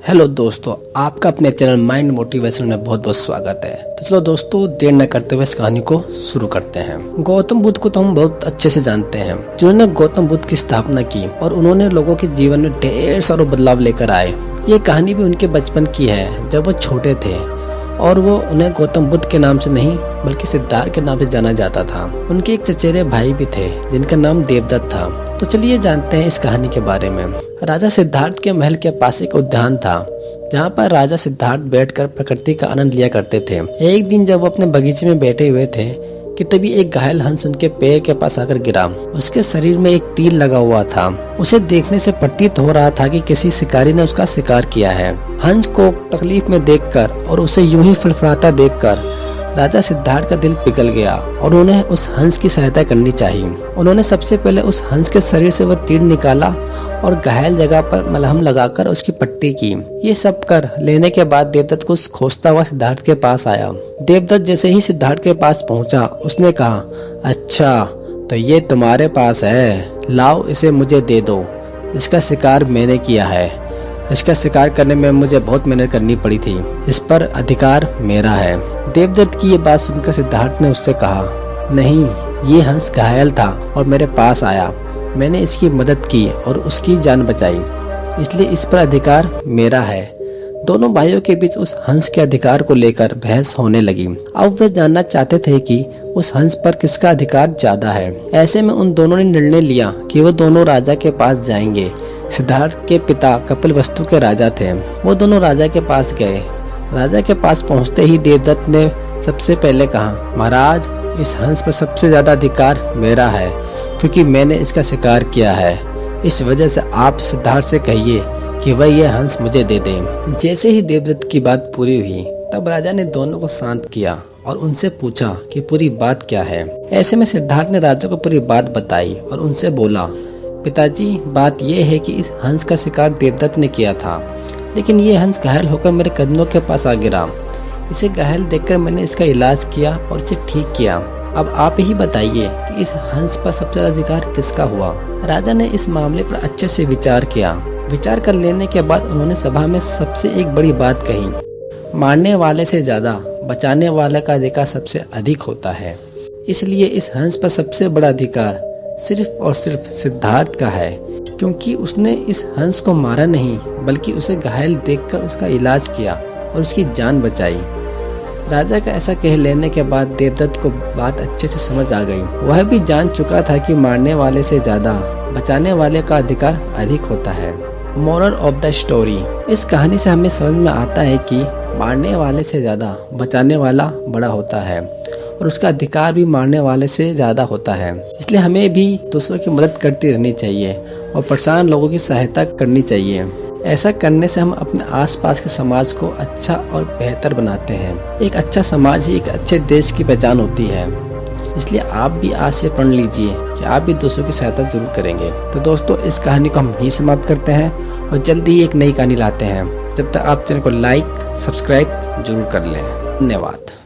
Hello दोस्तों, आपका अपने चैनल माइंड मोटिवेशन में बहुत बहुत स्वागत है। तो चलो दोस्तों, देर न करते हुए इस कहानी को शुरू करते हैं। गौतम बुद्ध को तो हम बहुत अच्छे से जानते हैं, जिन्होंने गौतम बुद्ध की स्थापना की और उन्होंने लोगों के जीवन में ढेर सारे बदलाव लेकर आए। ये कहानी भी उनके बचपन की है, जब वो छोटे थे और वो उन्हें गौतम बुद्ध के नाम से नहीं बल्कि सिद्धार्थ के नाम से जाना जाता था। उनके एक चचेरे भाई भी थे जिनका नाम देवदत्त था। तो चलिए जानते हैं इस कहानी के बारे में। राजा सिद्धार्थ के महल के पास एक उद्यान था, जहाँ पर राजा सिद्धार्थ बैठकर प्रकृति का आनंद लिया करते थे। एक दिन जब वो अपने बगीचे में बैठे हुए थे कि तभी एक घायल हंस उनके पैर के पास आकर गिरा। उसके शरीर में एक तीर लगा हुआ था। उसे देखने से प्रतीत हो रहा था कि किसी शिकारी ने उसका शिकार किया है। हंस को तकलीफ में देखकर और उसे यूं ही फड़फड़ाता देखकर राजा सिद्धार्थ का दिल पिघल गया और उन्हें उस हंस की सहायता करनी चाहिए। उन्होंने सबसे पहले उस हंस के शरीर से वह तीर निकाला और घायल जगह पर मलहम लगाकर उसकी पट्टी की। ये सब कर लेने के बाद देवदत्त कुछ खोजता हुआ सिद्धार्थ के पास आया। देवदत्त जैसे ही सिद्धार्थ के पास पहुंचा, उसने कहा, अच्छा तो ये तुम्हारे पास है, लाओ इसे मुझे दे दो। इसका शिकार मैंने किया है। इसका शिकार करने में मुझे बहुत मेहनत करनी पड़ी थी। इस पर अधिकार मेरा है। देवदत्त की ये बात सुनकर सिद्धार्थ ने उससे कहा, नहीं, ये हंस घायल था और मेरे पास आया। मैंने इसकी मदद की और उसकी जान बचाई, इसलिए इस पर अधिकार मेरा है। दोनों भाइयों के बीच उस हंस के अधिकार को लेकर बहस होने लगी। अब वे जानना चाहते थे कि उस हंस पर किसका अधिकार ज्यादा है। ऐसे में उन दोनों ने निर्णय लिया कि वो दोनों राजा के पास जाएंगे। सिद्धार्थ के पिता कपिलवस्तु के राजा थे। वो दोनों राजा के पास गए। राजा के पास पहुंचते ही देवदत्त ने सबसे पहले कहा, महाराज, इस हंस पर सबसे ज्यादा अधिकार मेरा है, क्योंकि मैंने इसका शिकार किया है। इस वजह से आप सिद्धार्थ से कहिए कि वह यह हंस मुझे दे दे। जैसे ही देवदत्त की बात पूरी हुई, तब राजा ने दोनों को शांत किया और उनसे पूछा कि पूरी बात क्या है। ऐसे में सिद्धार्थ ने राजा को पूरी बात बताई और उनसे बोला, पिताजी, बात यह है कि इस हंस का शिकार देवदत्त ने किया था, लेकिन ये हंस घायल होकर मेरे कदमों के पास आ गिरा। इसे घायल देखकर मैंने इसका इलाज किया और इसे ठीक किया। अब आप ही बताइए कि इस हंस पर सबसे ज्यादा अधिकार किसका हुआ। राजा ने इस मामले पर अच्छे से विचार किया। विचार कर लेने के बाद उन्होंने सभा में सबसे एक बड़ी बात कही, मारने वाले से ज्यादा बचाने वाले का अधिकार सबसे अधिक होता है। इसलिए इस हंस पर सबसे बड़ा अधिकार सिर्फ और सिर्फ सिद्धार्थ का है, क्योंकि उसने इस हंस को मारा नहीं बल्कि उसे घायल देखकर उसका इलाज किया और उसकी जान बचाई। राजा का ऐसा कह लेने के बाद देवदत्त को बात अच्छे से समझ आ गई। वह भी जान चुका था कि मारने वाले से ज्यादा बचाने वाले का अधिकार अधिक होता है। मोरल ऑफ द स्टोरी, इस कहानी से हमें समझ में आता है कि मारने वाले से ज्यादा बचाने वाला बड़ा होता है और उसका अधिकार भी मारने वाले से ज्यादा होता है। इसलिए हमें भी दूसरों की मदद करती रहनी चाहिए और परेशान लोगों की सहायता करनी चाहिए। ऐसा करने से हम अपने आसपास के समाज को अच्छा और बेहतर बनाते हैं। एक अच्छा समाज ही एक अच्छे देश की पहचान होती है। इसलिए आप भी आज से प्रण लीजिए कि आप भी दूसरों की सहायता जरूर करेंगे। तो दोस्तों, इस कहानी को हम यहीं समाप्त करते हैं और जल्दी ही एक नई कहानी लाते हैं। जब तक आप चैनल को लाइक सब्सक्राइब जरूर कर लें। धन्यवाद।